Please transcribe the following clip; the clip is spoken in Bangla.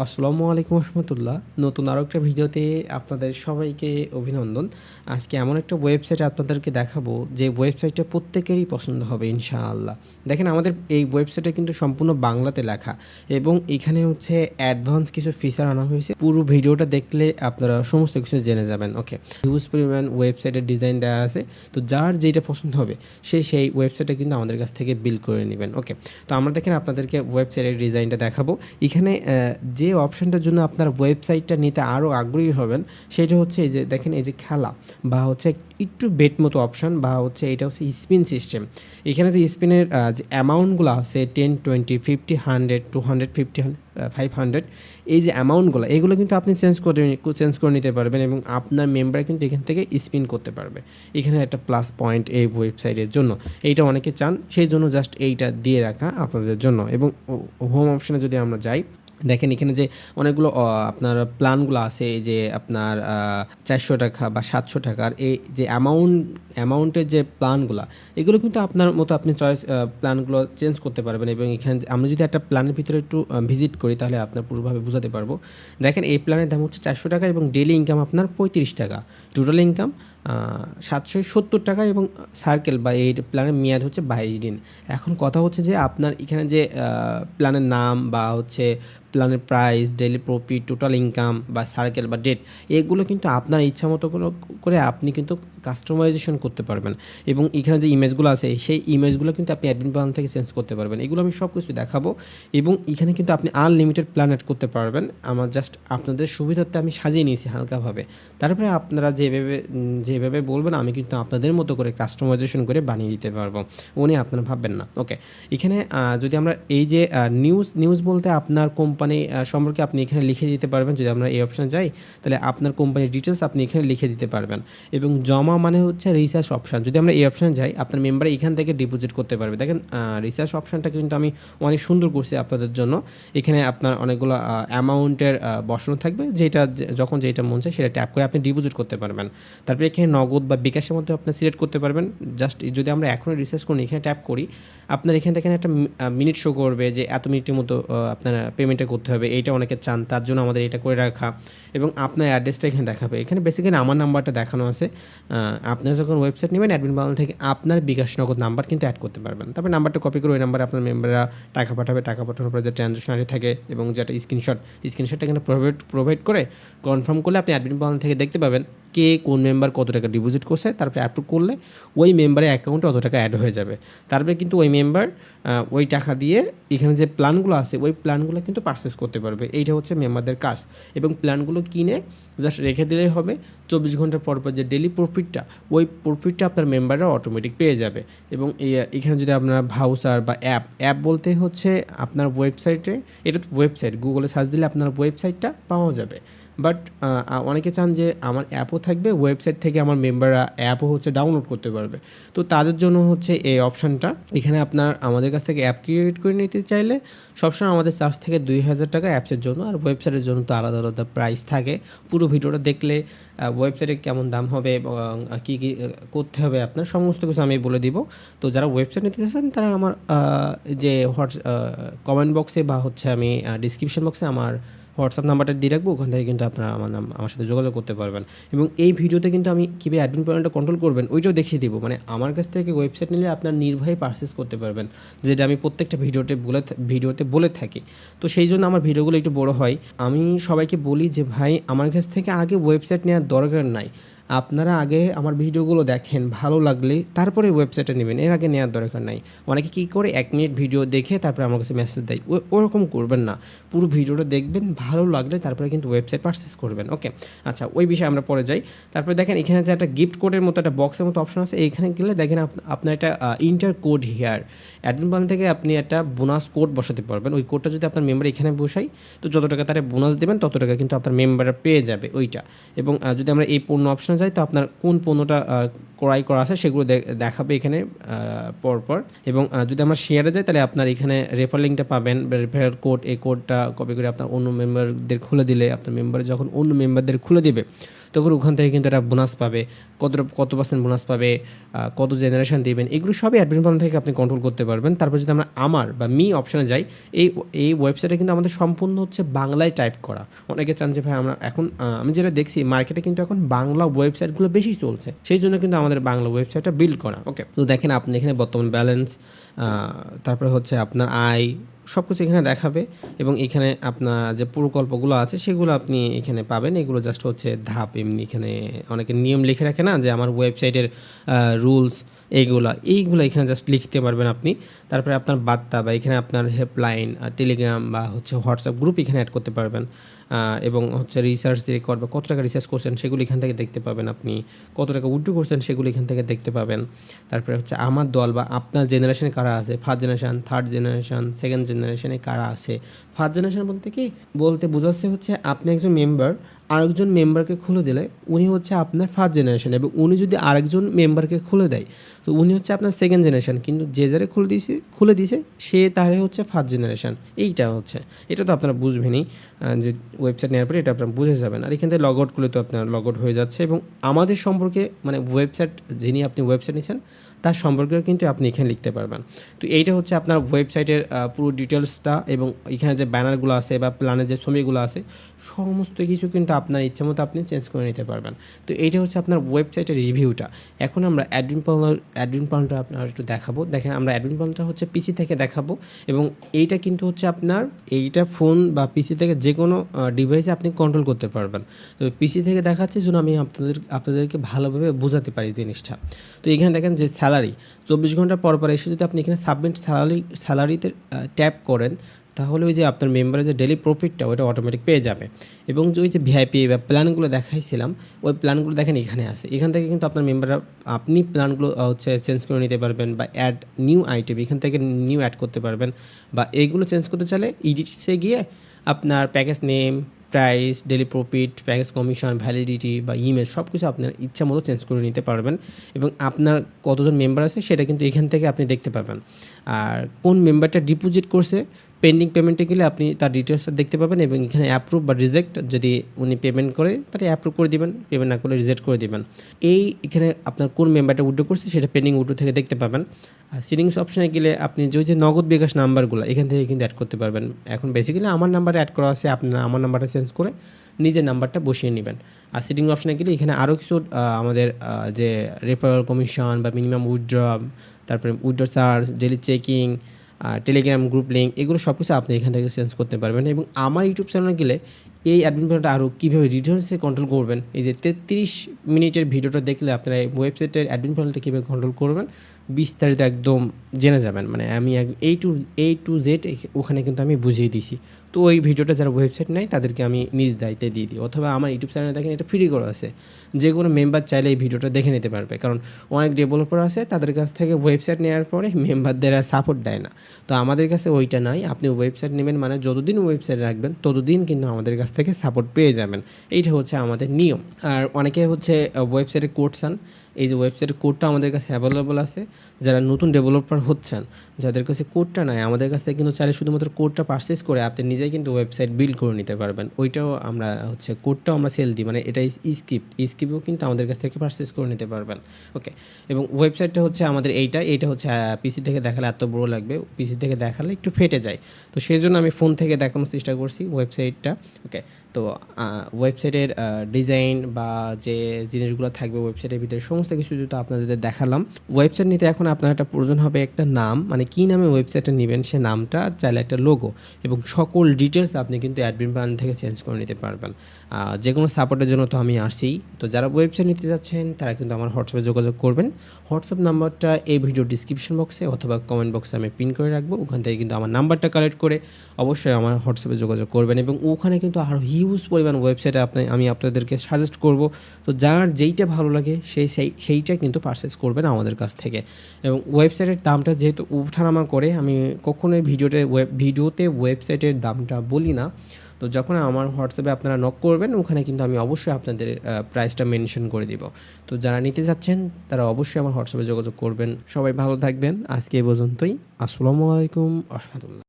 আসসালামু আলাইকুম রহমতুল্লাহ। নতুন আরও একটা ভিডিওতে আপনাদের সবাইকে অভিনন্দন। আজকে এমন একটা ওয়েবসাইট আপনাদেরকে দেখাবো যে ওয়েবসাইটটা প্রত্যেকেরই পছন্দ হবে ইনশাআল্লাহ। দেখেন আমাদের এই ওয়েবসাইটটা কিন্তু সম্পূর্ণ বাংলাতে লেখা এবং এখানে হচ্ছে অ্যাডভান্স কিছু ফিচার আনা হয়েছে। পুরো ভিডিওটা দেখলে আপনারা সমস্ত কিছু জেনে যাবেন। ওকে, হিউজ পরিমাণ ওয়েবসাইটের ডিজাইন দেওয়া আছে। তো যার যেটা পছন্দ হবে সেই ওয়েবসাইটটা কিন্তু আমাদের কাছ থেকে বিল করে নেবেন। ওকে, তো আমরা দেখেন আপনাদেরকে ওয়েবসাইটের ডিজাইনটা দেখাবো। এখানে যে অপশনটার জন্য আপনার ওয়েবসাইটটা নিতে আরও আগ্রহী হবেন সেটা হচ্ছে এই যে দেখেন এই যে খেলা বা হচ্ছে একটু বেট মতো অপশন বা হচ্ছে এটা হচ্ছে স্পিন সিস্টেম। এখানে যে স্পিনের যে অ্যামাউন্টগুলো আছে 10, 20, 50, 100, 250, 500, এই যে অ্যামাউন্টগুলো এগুলো কিন্তু আপনি চেঞ্জ করে নিতে পারবেন এবং আপনার মেম্বার কিন্তু এখান থেকে স্পিন করতে পারবে। এখানে একটা প্লাস পয়েন্ট এই ওয়েবসাইটের জন্য, এইটা অনেকে চান, সেই জন্য জাস্ট এইটা দিয়ে রাখা আপনাদের জন্য। এবং হোম অপশনে যদি আমরা যাই, দেখেন এখানে যে অনেকগুলো আপনার প্ল্যানগুলো আছে, এই যে আপনার 400 টাকা বা 700 টাকার এই যে অ্যামাউন্টের যে প্ল্যানগুলো, এগুলো কিন্তু আপনার মতো আপনি চয়েস প্ল্যানগুলো চেঞ্জ করতে পারবেন। এবং এখানে আমরা যদি একটা প্ল্যানের ভিতরে একটু ভিজিট করি তাহলে আপনার পুরোভাবে বোঝাতে পারবো। দেখেন এই প্ল্যানের দাম হচ্ছে 400 টাকা এবং ডেলি ইনকাম আপনার 35 টাকা, টোটাল ইনকাম 770 টাকা এবং সার্কেল বা এই প্ল্যানের মেয়াদ হচ্ছে 22 দিন। এখন কথা হচ্ছে যে আপনার এখানে যে প্ল্যানের নাম বা হচ্ছে প্ল্যানের price, daily profit, total income বা সার্কেল বা ডেট, এগুলো কিন্তু আপনার ইচ্ছা মতো করে আপনি কিন্তু কাস্টমাইজেশন করতে পারবেন। এবং এখানে যে ইমেজগুলো আছে সেই ইমেজগুলো কিন্তু আপনি অ্যাডমিন প্ল্যান থেকে চেঞ্জ করতে পারবেন। এগুলো আমি সব কিছু দেখাবো এবং এখানে কিন্তু আপনি আনলিমিটেড প্ল্যান অ্যাড করতে পারবেন। আমার জাস্ট আপনাদের সুবিধার্থে আমি সাজিয়ে নিয়েছি হালকাভাবে। তারপরে আপনারা যেভাবে বলবেন আমি কিন্তু আপনাদের মতো করে কাস্টমাইজেশন করে বানিয়ে দিতে পারবো, উনি আপনারা ভাববেন না। ওকে, এখানে যদি আমরা এই যে নিউজ বলতে আপনার কোম্পানি সম্পর্কে আপনি এখানে লিখে দিতে পারবেন। যদি আমরা এই অপশানে যাই তাহলে আপনার কোম্পানির ডিটেলস আপনি এখানে লিখে দিতে পারবেন। এবং জমা মানে হচ্ছে রিসার্চ অপশান। যদি আমরা এই অপশানে যাই আপনার মেম্বার এখান থেকে ডিপোজিট করতে পারবে। দেখেন রিসার্চ অপশানটা কিন্তু আমি অনেক সুন্দর করছি আপনাদের জন্য। এখানে আপনার অনেকগুলো অ্যামাউন্টের বসানো থাকবে, যেটা যখন যেটা মন চায় সেটা ট্যাপ করে আপনি ডিপোজিট করতে পারবেন। তারপরে এখানে নগদ বা বিকাশের মধ্যে আপনি সিলেক্ট করতে পারবেন। জাস্ট যদি আমরা এখনই রিসার্চ করি এখানে ট্যাপ করি, আপনার এখানে দেখেন একটা মিনিট শো করবে যে এত মিনিটের মতো আপনার পেমেন্টটা করতে হবে। এইটা অনেকে চান, তার জন্য আমাদের এটা করে রাখা। এবং আপনার অ্যাড্রেসটা এখানে দেখাবে। এখানে বেসিক্যালি আমার নাম্বারটা দেখানো আছে। আপনারা যখন ওয়েবসাইট নেবেন অ্যাডমিন প্যানেল থেকে আপনার বিকাশ নগদ নাম্বার কিন্তু অ্যাড করতে পারবেন। তারপর নাম্বারটা কপি করে ওই নাম্বারে আপনার মেম্বাররা টাকা পাঠাবে। টাকা পাঠানোর পরে যে ট্রানজ্যাকশন আইডি থাকে এবং যেটা স্ক্রিনশটটা এখানে প্রোভাইড করে কনফার্ম করলে আপনি অ্যাডমিন প্যানেল থেকে দেখতে পাবেন কে কোন মেম্বার কত টাকা ডিপোজিট করছে। তারপরে অ্যাপ্রুভ করলে ওই মেম্বারের অ্যাকাউন্টে অত টাকা অ্যাড হয়ে যাবে। তারপরে কিন্তু ওই মেম্বার ওই টাকা দিয়ে এখানে যে প্ল্যানগুলো আছে ওই প্ল্যানগুলো কিন্তু পারচেস করতে পারবে। এইটা হচ্ছে মেম্বারদের কাজ। এবং প্ল্যানগুলো কিনে জাস্ট রেখে দিলেই হবে। 24 ঘন্টা পর পর যে ডেলি প্রফিটটা, ওই প্রফিটটা আপনার মেম্বাররা অটোমেটিক পেয়ে যাবে। এবং এখানে যদি আপনারা ভাউচার বা অ্যাপ বলতে হচ্ছে আপনার ওয়েবসাইটে, এটা ওয়েবসাইট গুগলে সার্চ দিলে আপনার ওয়েবসাইটটা পাওয়া যাবে। বাট অনেকে চান যে আমার অ্যাপও থাকবে, ওয়েবসাইট থেকে আমার মেম্বাররা অ্যাপও হচ্ছে ডাউনলোড করতে পারবে। তো তাদের জন্য হচ্ছে এই অপশানটা। এখানে আপনার আমাদের কাছ থেকে অ্যাপ ক্রিয়েট করে নিতে চাইলে সবসময় আমাদের চার্জ থেকে 2000 টাকা অ্যাপসের জন্য, আর ওয়েবসাইটের জন্য তো আলাদা আলাদা প্রাইস থাকে। পুরো ভিডিওটা দেখলে ওয়েবসাইটে কেমন দাম হবে এবং কী কী করতে হবে আপনার সমস্ত কিছু আমি বলে দিব। তো যারা ওয়েবসাইট নিতে চাচ্ছেন তারা আমার যে কমেন্ট বক্সে বা হচ্ছে আমি ডিসক্রিপশন বক্সে আমার হোয়াটসঅ্যাপ নাম্বারটা দিয়ে রাখবো, ওখান থেকে কিন্তু আপনারা আমার সাথে যোগাযোগ করতে পারবেন। এবং এই ভিডিওতে কিন্তু আমি কীভাবে অ্যাডমিন প্যানেলটা কন্ট্রোল করবেন ওইটাও দেখিয়ে দিব। মানে আমার কাছ থেকে ওয়েবসাইট নিলে আপনার নির্ভয়ে পারচেস করতে পারবেন, যেটা আমি প্রত্যেকটা ভিডিওতে বলে থাকি। তো সেই জন্য আমার ভিডিওগুলো একটু বড় হয়। আমি সবাইকে বলি যে ভাই আমার কাছ থেকে আগে ওয়েবসাইট নেওয়ার দরকার নাই। আপনারা আগে আমার ভিডিওগুলো দেখেন, ভালো লাগলে তারপরে ওয়েবসাইটটা নেবেন, এর আগে নেওয়ার দরকার নাই। অনেকে কী করে 1 মিনিট ভিডিও দেখে তারপরে আমার কাছে মেসেজ দেয়, ওরকম করবেন না। পুরো ভিডিওটা দেখবেন, ভালো লাগলে তারপরে কিন্তু ওয়েবসাইট পারচেস করবেন। ওকে, আচ্ছা ওই বিষয়ে আমরা পরে যাই। তারপরে দেখেন এখানে যে একটা গিফট কোডের মতো একটা বক্সের মতো অপশন আছে, এইখানে গেলে দেখেন আপনার একটা inter code here, admin plan থেকে আপনি একটা বোনাস কোড বসাতে পারবেন। ওই কোডটা যদি আপনার মেম্বার এখানে বসাই তো যত টাকা তারা বোনাস দেবেন তত টাকা কিন্তু আপনার মেম্বাররা পেয়ে যাবে ওইটা। এবং যদি আমরা এই পণ্য অপশনে যাই তো আপনার কোন পণ্যটা ক্রয় করা আছে সেগুলো দেখাবে এখানে পরপর। এবং যদি আমরা শেয়ারে যাই তাহলে আপনার এখানে রেফার লিঙ্কটা পাবেন, রেফারেল কোড। এই কোডটা কপি করে আপনার অন্য মেম্বারদের খুলে দিলে আপনার মেম্বার যখন অন্য মেম্বারদের খুলে দিবে তখন ওখান থেকে কিন্তু একটা বোনাস পাবে, কত পার্সেন্ট বোনাস পাবে, কত জেনারেশন দিবেন, এগুলো সবই অ্যাডমিন প্ল্যান থেকে আপনি কন্ট্রোল করতে পারবেন। তারপর যদি আমরা আমার বা মি অপশানে যাই, এই ওয়েবসাইটে কিন্তু আমাদের সম্পূর্ণ হচ্ছে বাংলায় টাইপ করা। অনেকে চান যে ভাই আমরা এখন আমি যেটা দেখছি মার্কেটে কিন্তু এখন বাংলা ওয়েবসাইটগুলো বেশি চলছে, সেই জন্য কিন্তু আমাদের বাংলা ওয়েবসাইটটা বিল্ড করা। ওকে, তো দেখেন আপনি এখানে বর্তমান ব্যালেন্স, তারপরে হচ্ছে আপনার আয়, সব কিছু এখানে দেখাবে এবং এখানে আপনার যে প্রকল্পগুলো আছে সেগুলো আপনি এখানে পাবেন। এগুলো জাস্ট হচ্ছে ধাপ, এমনি এখানে অনেকে নিয়ম লিখে রাখে না যে আমার ওয়েবসাইটের রুলস, এইগুলো এখানে জাস্ট লিখতে পারবেন আপনি। তারপরে আপনার বার্তা বা এখানে আপনার হেল্পলাইন, টেলিগ্রাম বা হচ্ছে হোয়াটসঅ্যাপ গ্রুপ এখানে অ্যাড করতে পারবেন। এবং হচ্ছে রিসার্চ রেকর্ড বা কত টাকা রিসার্চ করছেন সেগুলো এখান থেকে দেখতে পাবেন আপনি, কত টাকা উইথড্র করছেন সেগুলো এখান থেকে দেখতে পাবেন। তারপরে হচ্ছে আমার দল বা আপনার জেনারেশনে কারা আছে, first generation, third generation, second জেনারেশনে কারা আছে। ফার্স্ট জেনারেশন বলতে কি বলতে বোঝাচ্ছে হচ্ছে আপনি একজন মেম্বার আরেকজন মেম্বারকে খুলে দিলে উনি হচ্ছে আপনার ফার্স্ট জেনারেশন, এবং উনি যদি আরেকজন মেম্বারকে খুলে দেয় তো উনি হচ্ছে আপনার সেকেন্ড জেনারেশন, কিন্তু যে যারে খুলে দিয়েছে সে তারে হচ্ছে ফার্স্ট জেনারেশন। এইটা হচ্ছে, এটা তো আপনারা বুঝবেনই যে ওয়েবসাইট নেওয়ার পরে এটা আপনারা বুঝে যাবেন। আর এখান থেকে লগ আউট করলে তো আপনার লগ আউট হয়ে যাচ্ছে, এবং আমাদের সম্পর্কে মানে ওয়েবসাইট যিনি আপনি ওয়েবসাইট নিচ্ছেন তার সম্পর্কেও কিন্তু আপনি এখানে লিখতে পারবেন। তো এইটা হচ্ছে আপনার ওয়েবসাইটের পুরো ডিটেলসটা, এবং এখানে যে ব্যানারগুলো আছে বা প্ল্যানের যে ছবিগুলো আছে সমস্ত কিছু কিন্তু আপনার ইচ্ছা মতো আপনি চেঞ্জ করে নিতে পারবেন। তো এইটা হচ্ছে আপনার ওয়েবসাইটের রিভিউটা। এখন আমরা অ্যাডমিন প্ল্যানটা আপনার একটু দেখাবো। দেখেন আমরা অ্যাডমিন প্ল্যানটা হচ্ছে পিসি থেকে দেখাবো, এবং এইটা কিন্তু হচ্ছে আপনার এইটা ফোন বা পিসি থেকে যে কোনো ডিভাইসে আপনি কন্ট্রোল করতে পারবেন। তো পিসি থেকে দেখাচ্ছে জন্য আমি আপনাদেরকে ভালোভাবে বোঝাতে পারি জিনিসটা। তো এখানে দেখেন যে স্যালারি 24 ঘন্টা পর পর এসে যদি আপনি এখানে সাবমিট স্যালারিতে ট্যাপ করেন তাহলে ওই যে আপনার মেম্বারের যে ডেলি প্রফিটটা ওটা অটোমেটিক পেয়ে যাবে। এবং যে ওই যে ভিআইপি বা প্ল্যানগুলো দেখাইছিলাম ওই প্ল্যানগুলো দেখেন এখানে আছে, এখান থেকে কিন্তু আপনার মেম্বাররা আপনি প্ল্যানগুলো হচ্ছে চেঞ্জ করে নিতে পারবেন, বা অ্যাড নিউ আইটেম এখান থেকে নিউ অ্যাড করতে পারবেন, বা এইগুলো চেঞ্জ করতে চাইলে ইডিটসে গিয়ে আপনার package name, price, daily profit, package commission, validity বা ইমেজ সব কিছু আপনার ইচ্ছা মতো চেঞ্জ করে নিতে পারবেন। এবং আপনার কতজন মেম্বার আছে সেটা কিন্তু এখান থেকে আপনি দেখতে পাবেন। আর কোন মেম্বারটা ডিপোজিট করছে পেন্ডিং পেমেন্টে গেলে আপনি তার ডিটেলসটা দেখতে পাবেন, এবং এখানে অ্যাপ্রুভ বা রিজেক্ট, যদি উনি পেমেন্ট করে তাহলে অ্যাপ্রুভ করে দিবেন, পেমেন্ট না করলে রিজেক্ট করে দিবেন। এখানে আপনার কোন মেম্বারটা উইথড্র করছে সেটা পেন্ডিং উইথড্র থেকে দেখতে পাবেন। আর সেটিংস অপশনে গেলে আপনি যে নগদ বিকাশ নাম্বারগুলো এখান থেকে কিন্তু অ্যাড করতে পারবেন। এখন বেসিক্যালি আমার নাম্বারে অ্যাড করা আছে, আপনারা আমার নাম্বারটা চেঞ্জ করে নিজের নাম্বারটা বসিয়ে নেবেন। আর সেটিং অপশনে গেলে এখানে আরও কিছু আমাদের যে রেফারেল কমিশন বা মিনিমাম উইথড্র, তারপরে withdraw charge, daily checking, Telegram group link, এগুলো সব কিছু আপনি এখান থেকে চেঞ্জ করতে পারবেন। এবং আমার ইউটিউব চ্যানেলে গেলে এই অ্যাডমিন প্ল্যানটা আরও কীভাবে ডিটেলসে কন্ট্রোল করবেন, এই যে 33 মিনিটের ভিডিওটা দেখলে আপনারা এই ওয়েবসাইটের অ্যাডমিন প্ল্যানটা কীভাবে কন্ট্রোল করবেন বিস্তারিত একদম জেনে যাবেন। মানে আমি এ টু জেড ওখানে কিন্তু আমি বুঝিয়ে দিছি। তো ওই ভিডিওটা যারা ওয়েবসাইট নেয় তাদেরকে আমি নিজ দায়িত্বে দিয়ে দিই, অথবা আমার ইউটিউব চ্যানেলে দেখেন এটা ফ্রি করা আছে, যে কোনো মেম্বার চাইলে এই ভিডিওটা দেখে নিতে পারবে। কারণ অনেক ডেভেলপার আছে তাদের কাছ থেকে ওয়েবসাইট নেওয়ার পরে মেম্বারদের আর সাপোর্ট দেয় না। তো আমাদের কাছে ওইটা নাই, আপনি ওয়েবসাইট নেবেন মানে যতদিন ওয়েবসাইট রাখবেন ততদিন কিন্তু আমাদের কাছ থেকে সাপোর্ট পেয়ে যাবেন। এইটা হচ্ছে আমাদের নিয়ম। আর অনেকে হচ্ছে ওয়েবসাইটে কোড চান, এই যে ওয়েবসাইটের কোডটা আমাদের কাছে অ্যাভেলেবল আছে। যারা নতুন ডেভেলপার হচ্ছেন, যাদের কাছে কোডটা নাই, আমাদের কাছ থেকে কিন্তু চাইলে শুধুমাত্র কোডটা পারচেস করে আপনি নিজেই কিন্তু ওয়েবসাইট বিল্ড করে নিতে পারবেন। ওইটাও আমরা হচ্ছে কোডটাও আমরা সেল দিই, মানে এটা স্ক্রিপ্টও কিন্তু আমাদের কাছ থেকে পারচেস করে নিতে পারবেন। ওকে, এবং ওয়েবসাইটটা হচ্ছে আমাদের এইটা হচ্ছে পিসি থেকে দেখালে এত বড় লাগবে, পিসি থেকে দেখালে একটু ফেটে যায়, তো সেই জন্য আমি ফোন থেকে দেখানোর চেষ্টা করছি ওয়েবসাইটটা। ওকে, তো ওয়েবসাইটের ডিজাইন বা যে জিনিসগুলো থাকবে ওয়েবসাইটের ভিতরে সমস্ত কিছু তো আপনাদের দেখালাম। ওয়েবসাইট নিতে এখন আপনার একটা প্রয়োজন হবে একটা নাম, মানে কী নামে ওয়েবসাইটটা নেবেন সে নামটা, চাইলে একটা লোগো, এবং সকল ডিটেলস আপনি কিন্তু অ্যাডমিন প্ল্যান থেকে চেঞ্জ করে নিতে পারবেন। যে কোনো সাপোর্টের জন্য তো আমি আসি। তো যারা ওয়েবসাইট নিতে যাচ্ছেন তারা কিন্তু আমার হোয়াটসঅ্যাপে যোগাযোগ করবেন। হোয়াটসঅ্যাপ নাম্বারটা এই ভিডিও ডিসক্রিপশন বক্সে অথবা কমেন্ট বক্সে আমি পিন করে রাখবো, ওখান থেকে কিন্তু আমার নাম্বারটা কালেক্ট করে অবশ্যই আমার হোয়াটসঅ্যাপে যোগাযোগ করবেন। এবং ওখানে কিন্তু আরও হিউজ পরিমাণ ওয়েবসাইটে আমি আপনাদেরকে সাজেস্ট করব। তো যার যেইটা ভালো লাগে সেইটা কিন্তু পারচেস করবেন আমাদের কাছ থেকে। এবং ওয়েবসাইটের দামটা যেহেতু ওঠানামা করে, আমি কখনোই ভিডিওতে ওয়েবসাইটের দামটা বলি না। তো যখন আমার হোয়াটসঅ্যাপে আপনারা নক করবেন ওখানে কিন্তু আমি অবশ্যই আপনাদের প্রাইসটা মেনশন করে দিব। তো যারা নিতে যাচ্ছেন তারা অবশ্যই আমার হোয়াটসঅ্যাপে যোগাযোগ করবেন। সবাই ভালো থাকবেন, আজকে এই পর্যন্তই। আসসালামু আলাইকুম ওয়া রাহমাতুল্লাহ।